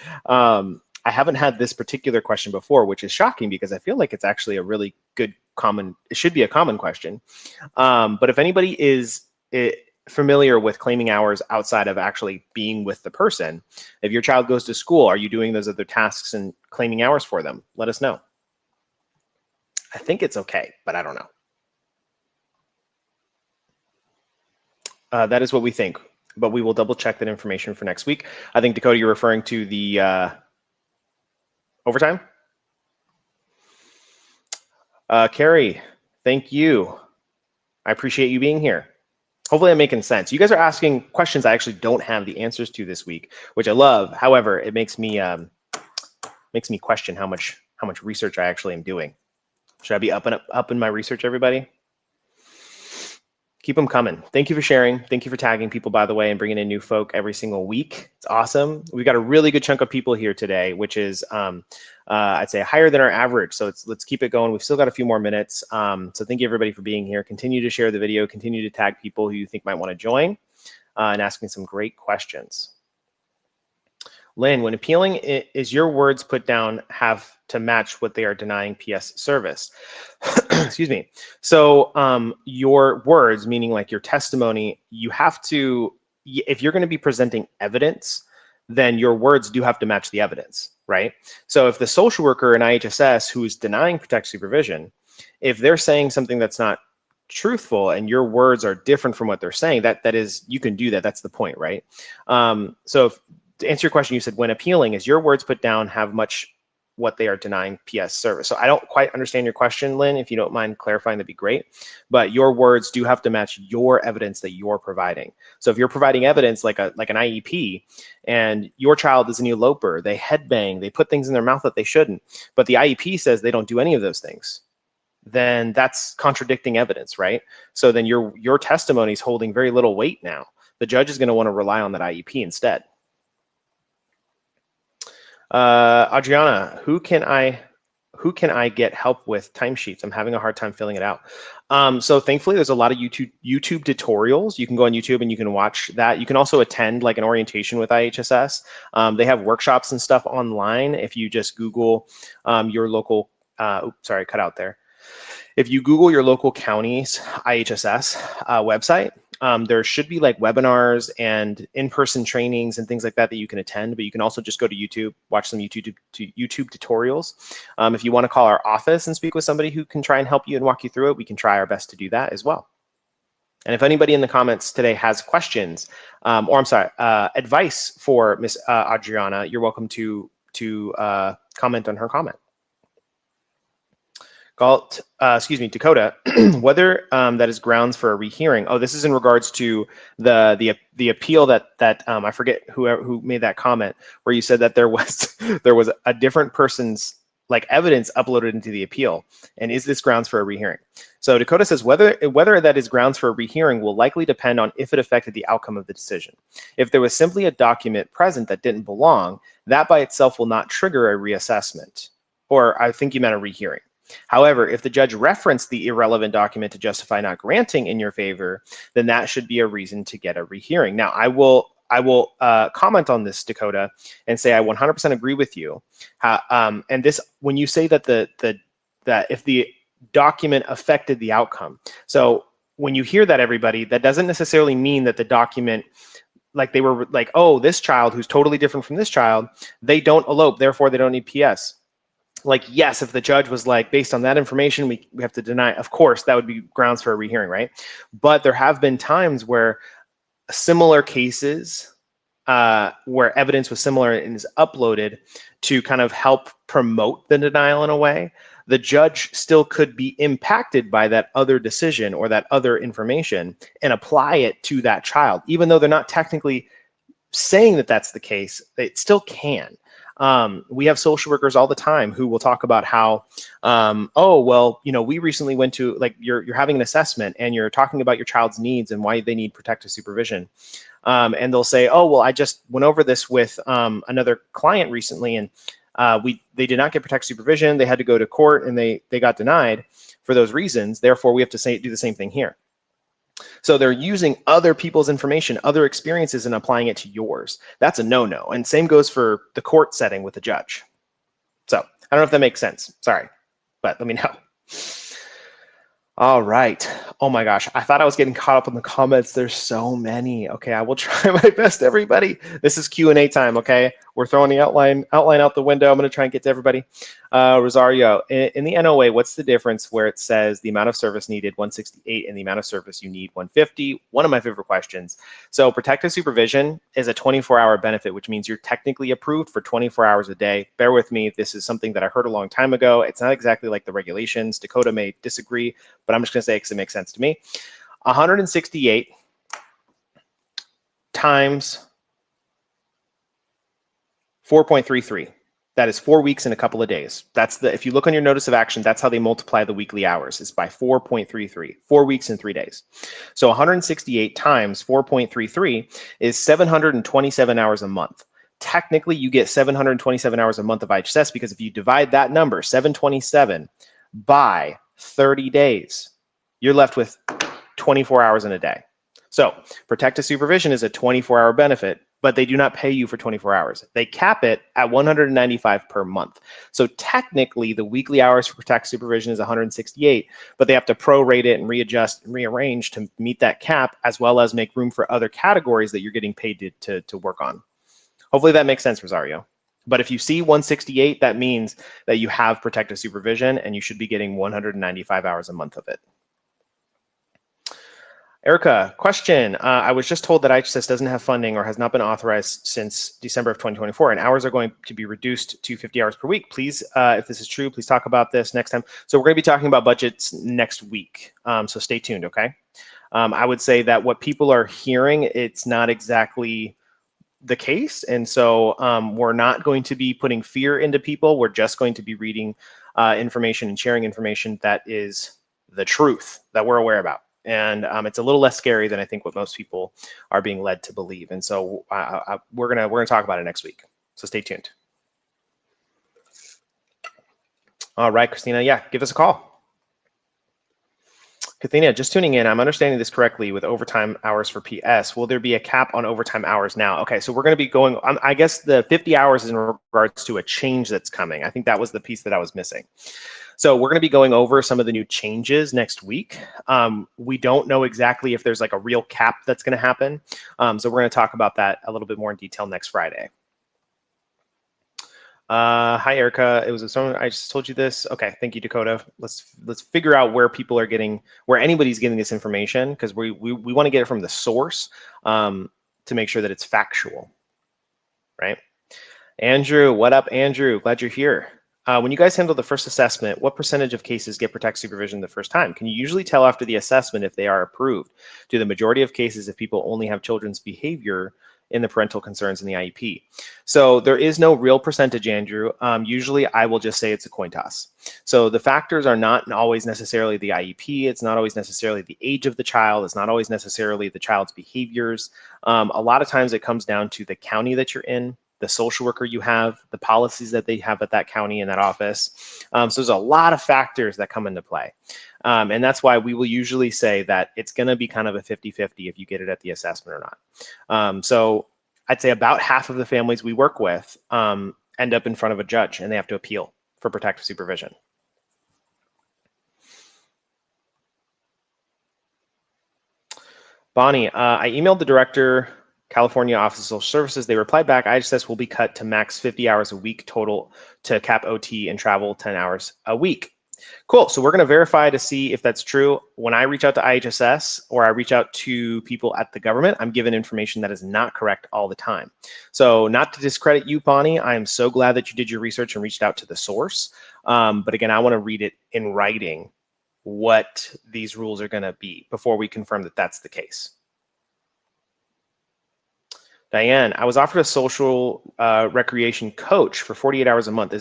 I haven't had this particular question before, which is shocking because I feel like it's actually a really good it should be a common question. But if anybody is familiar with claiming hours outside of actually being with the person, if your child goes to school, are you doing those other tasks and claiming hours for them? Let us know. I think it's okay, but I don't know. That is what we think, but we will double check that information for next week. I think, Dakota, you're referring to the overtime? Carrie, thank you. I appreciate you being here. Hopefully I'm making sense. You guys are asking questions I actually don't have the answers to this week, which I love. However, it makes me question how much research I actually am doing. Should I be up in my research, everybody? Keep them coming. Thank you for sharing. Thank you for tagging people, by the way, and bringing in new folk every single week. It's awesome. We've got a really good chunk of people here today, which is, I'd say, higher than our average. So let's keep it going. We've still got a few more minutes. So thank you, everybody, for being here. Continue to share the video. Continue to tag people who you think might want to join and asking some great questions. Lynn, when appealing, is your words put down have to match what they are denying PS service? Excuse me. So your words, meaning like your testimony, you have to, if you're going to be presenting evidence, then your words do have to match the evidence, right? So if the social worker in IHSS who is denying protective supervision, if they're saying something that's not truthful and your words are different from what they're saying, that is, you can do that. That's the point, right? So to answer your question, you said when appealing, is your words put down have much what they are denying PS service. So I don't quite understand your question, Lynn. If you don't mind clarifying, that'd be great. But your words do have to match your evidence that you're providing. So if you're providing evidence like an IEP, and your child is an eloper, they headbang, they put things in their mouth that they shouldn't, but the IEP says they don't do any of those things, then that's contradicting evidence, right? So then your testimony is holding very little weight now. The judge is going to want to rely on that IEP instead. Adriana, who can I get help with timesheets? I'm having a hard time filling it out. So thankfully, there's a lot of YouTube tutorials. You can go on YouTube and you can watch that. You can also attend like an orientation with IHSS. They have workshops and stuff online. If you just Google your local, oops, sorry, cut out there. If you Google your local county's IHSS website, there should be like webinars and in-person trainings and things like that that you can attend, but you can also just go to YouTube, watch some YouTube tutorials. If you want to call our office and speak with somebody who can try and help you and walk you through it, we can try our best to do that as well. And if anybody in the comments today has questions, or I'm sorry, advice for Miss Adriana, you're welcome to comment on her comment. Excuse me, Dakota, whether that is grounds for a rehearing. Oh, this is in regards to the appeal that I forget who made that comment, where you said that there was a different person's like evidence uploaded into the appeal, and is this grounds for a rehearing? So Dakota says whether that is grounds for a rehearing will likely depend on if it affected the outcome of the decision. If there was simply a document present that didn't belong, that by itself will not trigger a reassessment, or I think you meant a rehearing. However, if the judge referenced the irrelevant document to justify not granting in your favor, then that should be a reason to get a rehearing. Now, I will comment on this, Dakota, and say I 100% agree with you. And this, when you say that that if the document affected the outcome, so when you hear that, everybody, that doesn't necessarily mean that the document, like they were like, oh, this child who's totally different from this child, they don't elope, therefore they don't need PS. Like, yes, if the judge was like, based on that information, we have to deny, of course, that would be grounds for a rehearing, right? But there have been times where similar cases where evidence was similar and is uploaded to kind of help promote the denial in a way, the judge still could be impacted by that other decision or that other information and apply it to that child. Even though they're not technically saying that that's the case, it still can. We have social workers all the time who will talk about how, oh, well, you know, we recently went to, like, you're having an assessment and you're talking about your child's needs and why they need protective supervision. And they'll say, oh, well, I just went over this with another client recently, and they did not get protective supervision. They had to go to court and they got denied for those reasons. Therefore, we have to do the same thing here. So they're using other people's information, other experiences, and applying it to yours. That's a no-no. And same goes for the court setting with the judge. So I don't know if that makes sense. Sorry, but let me know. All right. Oh my gosh. I thought I was getting caught up in the comments. There's so many. Okay, I will try my best, everybody. This is Q&A time, okay? We're throwing the outline out the window. I'm going to try and get to everybody. Rosario, in the NOA, what's the difference where it says the amount of service needed 168 and the amount of service you need 150? One of my favorite questions. So protective supervision is a 24-hour benefit, which means you're technically approved for 24 hours a day. Bear with me. This is something that I heard a long time ago. It's not exactly like the regulations. Dakota may disagree, but I'm just going to say it because it makes sense to me. 168 times 4.33. That is 4 weeks and a couple of days. That's if you look on your notice of action, that's how they multiply the weekly hours. It's by 4.33, 4 weeks and 3 days. So 168 times 4.33 is 727 hours a month. Technically, you get 727 hours a month of IHSS because if you divide that number, 727, by 30 days, you're left with 24 hours in a day. So protective supervision is a 24-hour benefit, but they do not pay you for 24 hours. They cap it at 195 per month. So technically, the weekly hours for protective supervision is 168, but they have to prorate it and readjust and rearrange to meet that cap, as well as make room for other categories that you're getting paid to work on. Hopefully that makes sense, Rosario. But if you see 168, that means that you have protective supervision and you should be getting 195 hours a month of it. Erica, question. I was just told that IHSS doesn't have funding or has not been authorized since December of 2024, and hours are going to be reduced to 50 hours per week. Please, if this is true, please talk about this next time. So we're going to be talking about budgets next week, so stay tuned, okay? I would say that what people are hearing, it's not exactly the case, and so we're not going to be putting fear into people. We're just going to be reading information and sharing information that is the truth that we're aware about. And it's a little less scary than I think what most people are being led to believe. And so we're gonna talk about it next week. So stay tuned. All right, Christina, yeah, give us a call. Kathina, just tuning in, I'm understanding this correctly with overtime hours for PS. Will there be a cap on overtime hours now? Okay, so we're going to be going, I guess the 50 hours is in regards to a change that's coming. I think that was the piece that I was missing. So we're going to be going over some of the new changes next week. We don't know exactly if there's like a real cap that's going to happen. So we're going to talk about that a little bit more in detail next Friday. Hi, Erica. It was someone I just told you this. Okay, thank you, Dakota. Let's figure out where people are getting, where anybody's getting this information, because we want to get it from the source to make sure that it's factual, right? Andrew, what up, Andrew? Glad you're here. When you guys handle the first assessment, what percentage of cases get protective supervision the first time? Can you usually tell after the assessment if they are approved? Do the majority of cases if people only have children's behavior in the parental concerns in the IEP? So there is no real percentage, Andrew. Usually I will just say it's a coin toss. So the factors are not always necessarily the IEP. It's not always necessarily the age of the child. It's not always necessarily the child's behaviors. A lot of times it comes down to the county that you're in, the social worker you have, the policies that they have at that county and that office. So there's a lot of factors that come into play. And that's why we will usually say that it's going to be kind of a 50-50 if you get it at the assessment or not. So I'd say about half of the families we work with end up in front of a judge and they have to appeal for protective supervision. Bonnie, I emailed the director, California Office of Social Services. They replied back, IHSS will be cut to max 50 hours a week total to cap OT and travel 10 hours a week. Cool. So we're going to verify to see if that's true. When I reach out to IHSS or I reach out to people at the government, I'm given information that is not correct all the time. So not to discredit you, Bonnie, I am so glad that you did your research and reached out to the source. But again, I want to read it in writing what these rules are going to be before we confirm that that's the case. Diane, I was offered a social recreation coach for 48 hours a month.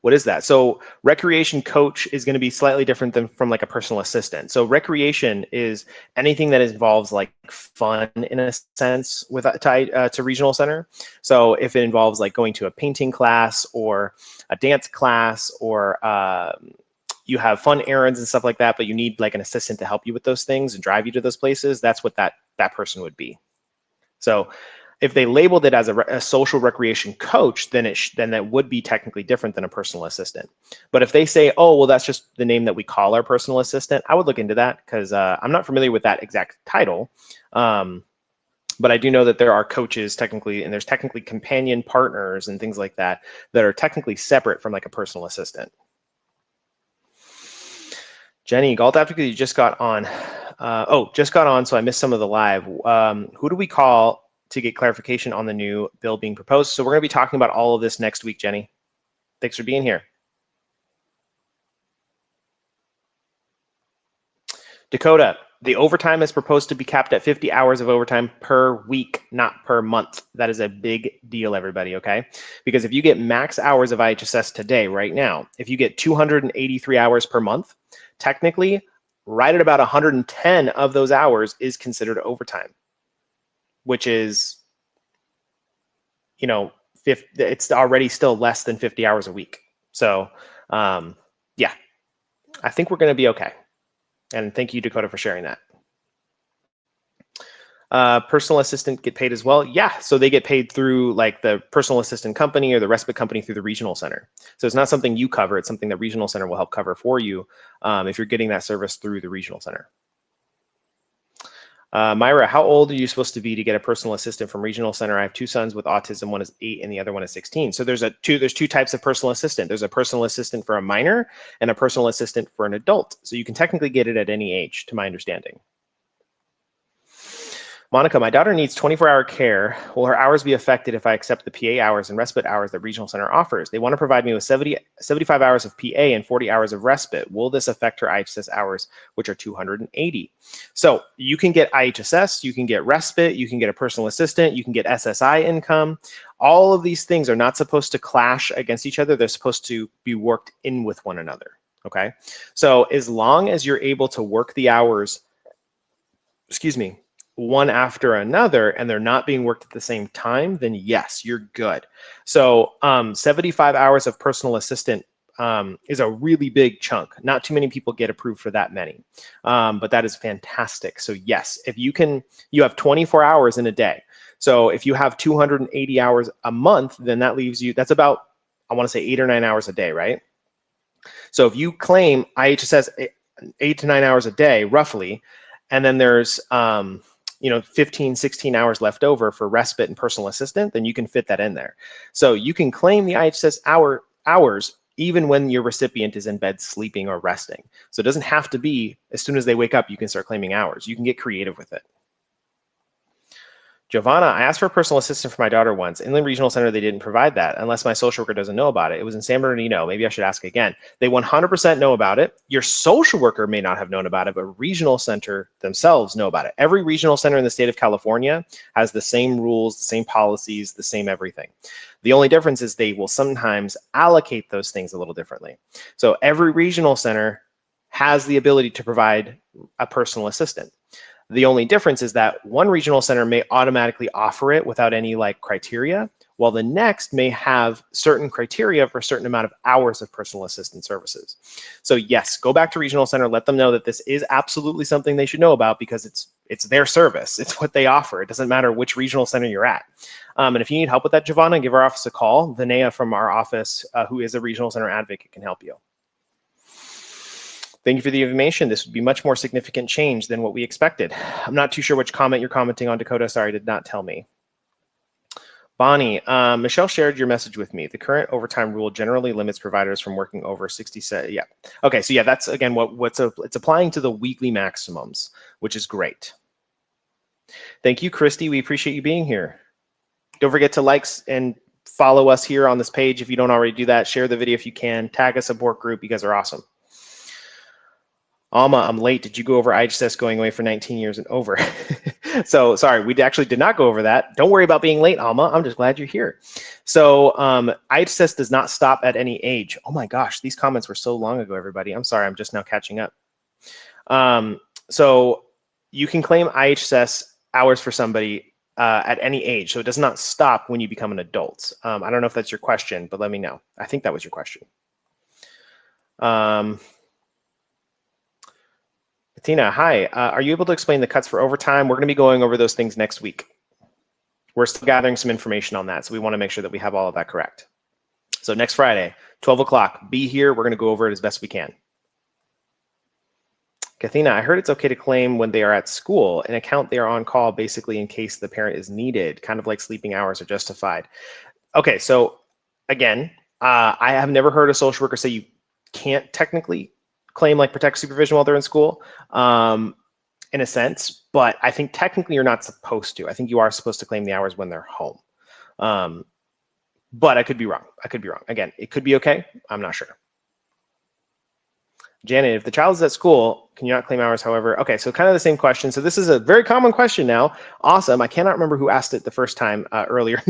What is that? So recreation coach is going to be slightly different than from like a personal assistant. So recreation is anything that involves like fun in a sense with to regional center. So if it involves like going to a painting class or a dance class or you have fun errands and stuff like that, but you need like an assistant to help you with those things and drive you to those places, that's what that person would be. So if they labeled it as a social recreation coach, then that would be technically different than a personal assistant. But if they say, oh, well, that's just the name that we call our personal assistant, I would look into that because I'm not familiar with that exact title. But I do know that there are coaches technically, and there's technically companion partners and things like that that are technically separate from like a personal assistant. Jenny, Galt Africa, you just got on. Just got on, so I missed some of the live. Who do we call to get clarification on the new bill being proposed? So we're going to be talking about all of this next week, Jenny. Thanks for being here. Dakota, the overtime is proposed to be capped at 50 hours of overtime per week, not per month. That is a big deal, everybody, okay? Because if you get max hours of IHSS today, right now, if you get 283 hours per month, technically, right at about 110 of those hours is considered overtime, which is, you know, it's already still less than 50 hours a week. So yeah, I think we're going to be okay. And thank you, Dakota, for sharing that. Personal assistant get paid as well? Yeah, so they get paid through like the personal assistant company or the respite company through the regional center. So it's not something you cover, it's something that regional center will help cover for you if you're getting that service through the regional center. Myra, how old are you supposed to be to get a personal assistant from regional center? I have two sons with autism. One is 8 and the other one is 16. So there's two types of personal assistant. There's a personal assistant for a minor and a personal assistant for an adult. So you can technically get it at any age, to my understanding. Monica, my daughter needs 24-hour care. Will her hours be affected if I accept the PA hours and respite hours that Regional Center offers? They want to provide me with 75 hours of PA and 40 hours of respite. Will this affect her IHSS hours, which are 280? So you can get IHSS, you can get respite, you can get a personal assistant, you can get SSI income. All of these things are not supposed to clash against each other. They're supposed to be worked in with one another, okay? So as long as you're able to work the hours, excuse me, one after another and they're not being worked at the same time, then yes, you're good. So 75 hours of personal assistant is a really big chunk. Not too many people get approved for that many, but that is fantastic. So yes, if you can, you have 24 hours in a day. So if you have 280 hours a month, then that leaves you, that's about, I want to say 8 or 9 hours a day, right? So if you claim IHSS 8 to 9 hours a day, roughly, and then there's 15, 16 hours left over for respite and personal assistant, then you can fit that in there. So you can claim the IHSS hours even when your recipient is in bed sleeping or resting. So it doesn't have to be as soon as they wake up, you can start claiming hours. You can get creative with it. Giovanna, I asked for a personal assistant for my daughter once. Inland Regional Center, they didn't provide that unless my social worker doesn't know about it. It was in San Bernardino. Maybe I should ask again. They 100% know about it. Your social worker may not have known about it, but Regional Center themselves know about it. Every regional center in the state of California has the same rules, the same policies, the same everything. The only difference is they will sometimes allocate those things a little differently. So every regional center has the ability to provide a personal assistant. The only difference is that one regional center may automatically offer it without any criteria, while the next may have certain criteria for a certain amount of hours of personal assistant services. So yes, go back to regional center, let them know that this is absolutely something they should know about because it's their service. It's what they offer. It doesn't matter which regional center you're at. And if you need help with that, Giovanna, give our office a call. Vinaya from our office, who is a regional center advocate, can help you. Thank you for the information. This would be much more significant change than what we expected. I'm not too sure which comment you're commenting on, Dakota. Sorry, did not tell me. Bonnie, Michelle shared your message with me. The current overtime rule generally limits providers from working over 60 set. Yeah. Okay. So yeah, that's again it's applying to the weekly maximums, which is great. Thank you, Christy. We appreciate you being here. Don't forget to like and follow us here on this page if you don't already do that. Share the video if you can. Tag a support group. You guys are awesome. Alma, I'm late. Did you go over IHSS going away for 19 years and over? So sorry, we actually did not go over that. Don't worry about being late, Alma. I'm just glad you're here. So IHSS does not stop at any age. Oh my gosh, these comments were so long ago, everybody. I'm sorry, I'm just now catching up. So you can claim IHSS hours for somebody at any age. So it does not stop when you become an adult. I don't know if that's your question, but let me know. I think that was your question. Tina, hi. Are you able to explain the cuts for overtime? We're going to be going over those things next week. We're still gathering some information on that, so we want to make sure that we have all of that correct. So next Friday, 12 o'clock, be here. We're going to go over it as best we can. Kathina, I heard it's okay to claim when they are at school. An account they are on call basically in case the parent is needed, kind of like sleeping hours are justified. Okay, so again, I have never heard a social worker say you can't technically claim protect supervision while they're in school, in a sense, but I think technically you're not supposed to. I think you are supposed to claim the hours when they're home. But I could be wrong. I could be wrong. Again, it could be okay. I'm not sure. Janet, if the child is at school, can you not claim hours? However, okay, so kind of the same question. So this is a very common question now. Awesome. I cannot remember who asked it the first time earlier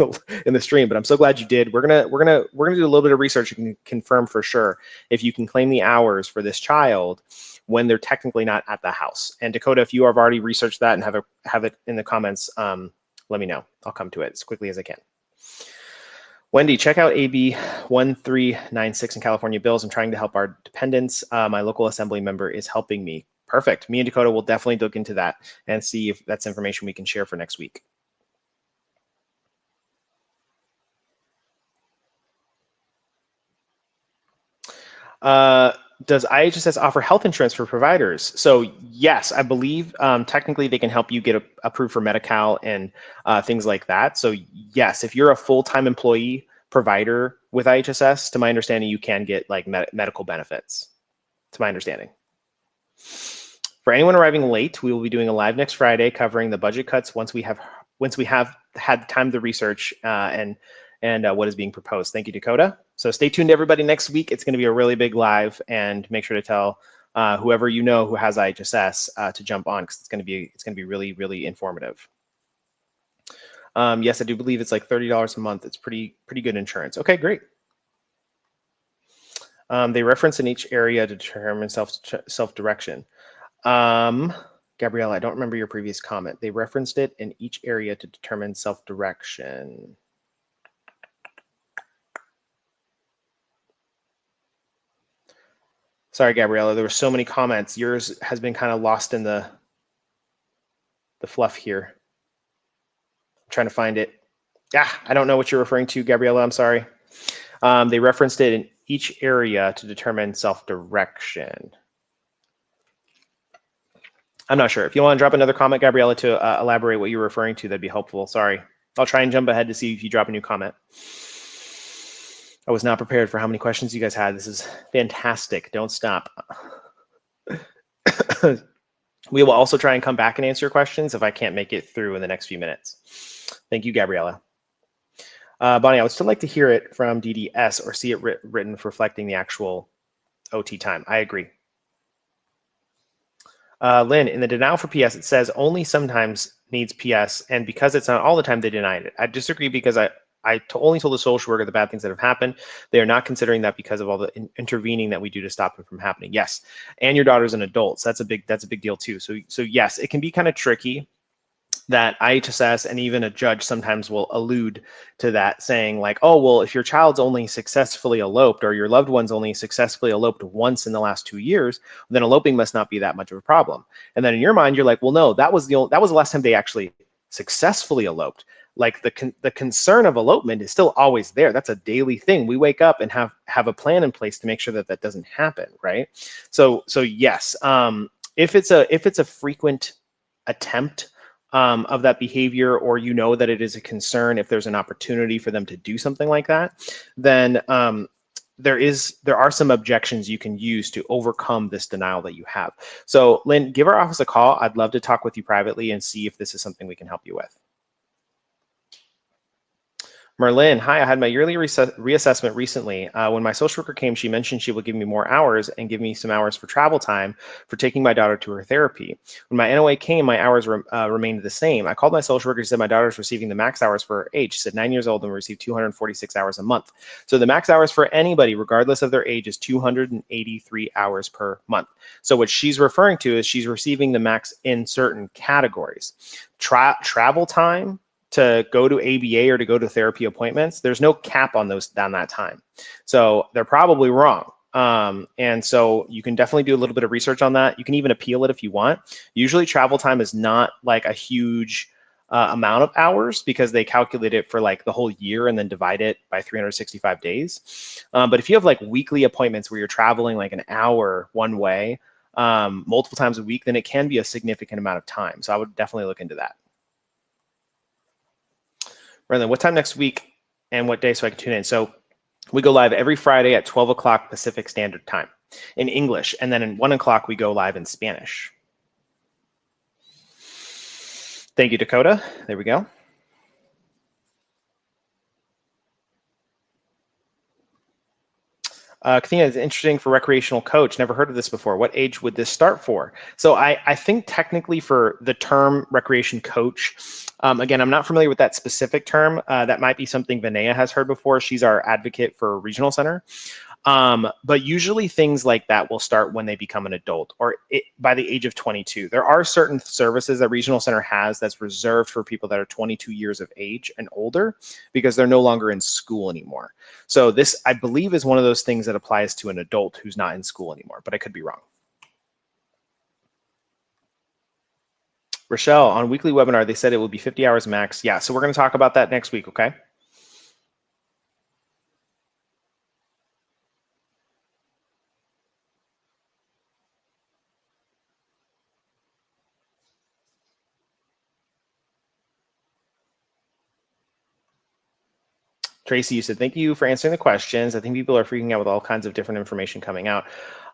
in the stream, but I'm so glad you did. We're gonna do a little bit of research and confirm for sure if you can claim the hours for this child when they're technically not at the house. And Dakota, if you have already researched that and have it in the comments, let me know. I'll come to it as quickly as I can. Wendy, check out AB 1396 in California bills. I'm trying to help our dependents. My local assembly member is helping me. Perfect. Me and Dakota will definitely look into that and see if that's information we can share for next week. Does IHSS offer health insurance for providers? So yes, I believe technically they can help you get approved for Medi-Cal and things like that. So yes, if you're a full-time employee provider with IHSS, to my understanding, you can get medical benefits, to my understanding. For anyone arriving late, we will be doing a live next Friday covering the budget cuts once we have had time to research and what is being proposed. Thank you, Dakota. So stay tuned, everybody. Next week, it's going to be a really big live, and make sure to tell whoever you know who has IHSS to jump on, because it's going to be really, really informative. Yes, I do believe it's like $30 a month. It's pretty good insurance. Okay, great. They reference in each area to determine self-direction. Gabriella, I don't remember your previous comment. They referenced it in each area to determine self-direction. Sorry, Gabriella, there were so many comments. Yours has been kind of lost in the fluff here. I'm trying to find it. I don't know what you're referring to, Gabriella. I'm sorry. They referenced it in each area to determine self-direction. I'm not sure. If you want to drop another comment, Gabriella, to elaborate what you're referring to, that'd be helpful. Sorry. I'll try and jump ahead to see if you drop a new comment. I was not prepared for how many questions you guys had. This is fantastic. Don't stop. We will also try and come back and answer your questions if I can't make it through in the next few minutes. Thank you, Gabriella. Bonnie, I would still like to hear it from DDS or see it written reflecting the actual OT time. I agree. Lynn, in the denial for PS, it says only sometimes needs PS, and because it's not all the time, they denied it. I disagree, because I only told the social worker the bad things that have happened. They are not considering that because of all the intervening that we do to stop them from happening. Yes, and your daughter's an adult, so that's a big deal too. So yes, it can be kind of tricky that IHSS and even a judge sometimes will allude to that, saying like, oh, well, if your child's only successfully eloped, or your loved one's only successfully eloped once in the last 2 years, then eloping must not be that much of a problem. And then in your mind, you're like, well, no, that was the last time they actually successfully eloped. Like the concern of elopement is still always there. That's a daily thing. We wake up and have a plan in place to make sure that that doesn't happen, right? So yes, if it's a frequent attempt of that behavior, or you know that it is a concern, if there's an opportunity for them to do something like that, then there are some objections you can use to overcome this denial that you have. So Lynn, give our office a call. I'd love to talk with you privately and see if this is something we can help you with. Merlin, hi, I had my yearly reassessment recently. When my social worker came, she mentioned she would give me more hours and give me some hours for travel time for taking my daughter to her therapy. When my NOA came, my hours remained the same. I called my social worker. She said my daughter's receiving the max hours for her age. She said 9 years old and will receive 246 hours a month. So the max hours for anybody, regardless of their age, is 283 hours per month. So what she's referring to is she's receiving the max in certain categories. Travel time to go to ABA or to go to therapy appointments, there's no cap on that time. So they're probably wrong. And so you can definitely do a little bit of research on that. You can even appeal it if you want. Usually travel time is not like a huge amount of hours, because they calculate it for like the whole year and then divide it by 365 days. But if you have like weekly appointments where you're traveling like an hour one way, multiple times a week, then it can be a significant amount of time. So I would definitely look into that. Raylan, what time next week and what day so I can tune in? So we go live every Friday at 12 o'clock Pacific Standard Time in English. And then at 1 o'clock, we go live in Spanish. Thank you, Dakota. There we go. Kathina, is interesting for recreational coach. Never heard of this before. What age would this start for? So I think technically for the term recreation coach, again, I'm not familiar with that specific term. That might be something Vinaya has heard before. She's our advocate for regional center. But usually things like that will start when they become an adult, or by the age of 22. There are certain services that Regional Center has that's reserved for people that are 22 years of age and older, because they're no longer in school anymore. So this, I believe, is one of those things that applies to an adult who's not in school anymore, but I could be wrong. Rochelle, on weekly webinar, they said it will be 50 hours max. Yeah, so we're going to talk about that next week, okay? Tracy, you said, thank you for answering the questions. I think people are freaking out with all kinds of different information coming out.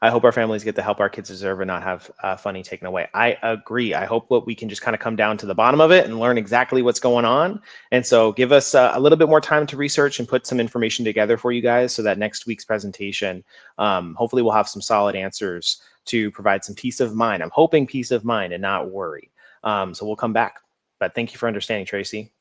I hope our families get the help our kids deserve and not have funny taken away. I agree. I hope that we can just kind of come down to the bottom of it and learn exactly what's going on. And so give us a little bit more time to research and put some information together for you guys so that next week's presentation, hopefully we'll have some solid answers to provide some peace of mind. I'm hoping peace of mind and not worry. So we'll come back. But thank you for understanding, Tracy.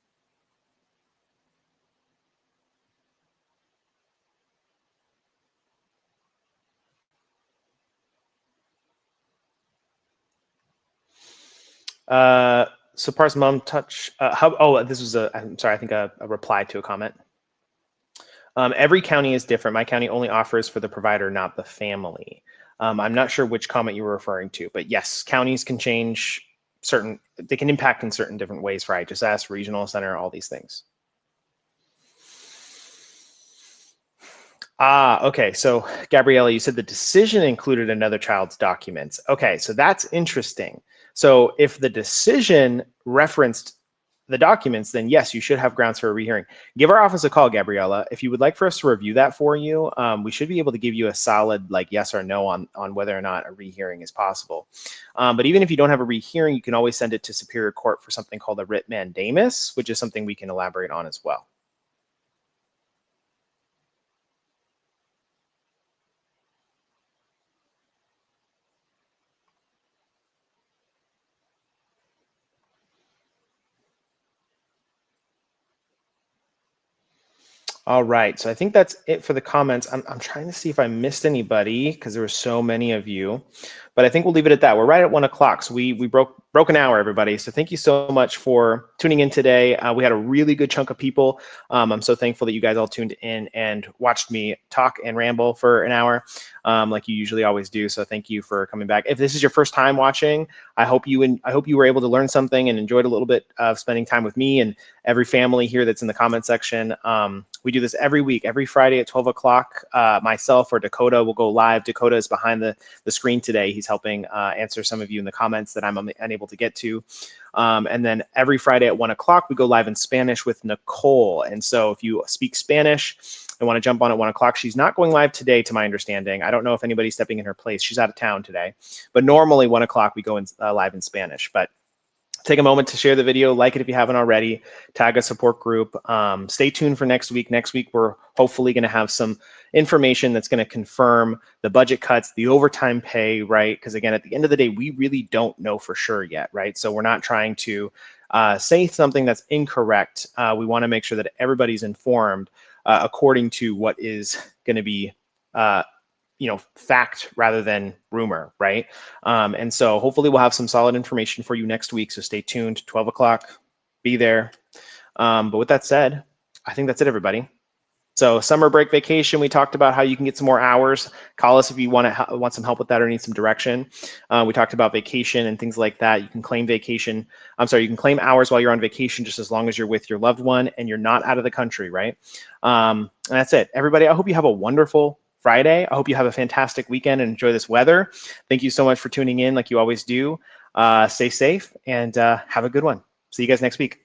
So Par's mom touch, this was I'm sorry, I think a reply to a comment. Every county is different. My county only offers for the provider, not the family. I'm not sure which comment you were referring to, but yes, counties can change they can impact in certain different ways for IHSS, regional center, all these things. Okay. So Gabriella, you said the decision included another child's documents. Okay, so that's interesting. So if the decision referenced the documents, then yes, you should have grounds for a rehearing. Give our office a call, Gabriella. If you would like for us to review that for you, we should be able to give you a solid like yes or no on whether or not a rehearing is possible. But even if you don't have a rehearing, you can always send it to Superior Court for something called a writ mandamus, which is something we can elaborate on as well. All right, so I think that's it for the comments. I'm trying to see if I missed anybody because there were so many of you, but I think we'll leave it at that. We're right at 1 o'clock, so we broke an hour, everybody. So thank you so much for tuning in today. We had a really good chunk of people. I'm so thankful that you guys all tuned in and watched me talk and ramble for an hour, like you usually always do. So thank you for coming back. If this is your first time watching, I hope you were able to learn something and enjoyed a little bit of spending time with me and every family here that's in the comment section. We do this every week, every Friday at 12 o'clock. Myself or Dakota will go live. Dakota is behind the screen today. He's helping answer some of you in the comments that I'm unable to get to. And then every Friday at 1 o'clock, we go live in Spanish with Nicole. And so if you speak Spanish and want to jump on at 1 o'clock, she's not going live today, to my understanding. I don't know if anybody's stepping in her place. She's out of town today. But normally 1 o'clock, we go live in Spanish. But take a moment to share the video, like it if you haven't already, tag a support group. Stay tuned for next week. Next week, we're hopefully going to have some information that's going to confirm the budget cuts, the overtime pay, right? Because again, at the end of the day, we really don't know for sure yet, right? So we're not trying to say something that's incorrect. We want to make sure that everybody's informed according to what is going to be fact rather than rumor, right? And so hopefully we'll have some solid information for you next week. So stay tuned, 12 o'clock, be there. But with that said, I think that's it, everybody. So summer break vacation, we talked about how you can get some more hours. Call us if you want some help with that or need some direction. We talked about vacation and things like that. You can claim vacation. You can claim hours while you're on vacation just as long as you're with your loved one and you're not out of the country, right? And that's it. Everybody, I hope you have a wonderful Friday. I hope you have a fantastic weekend and enjoy this weather. Thank you so much for tuning in like you always do. Stay safe and have a good one. See you guys next week.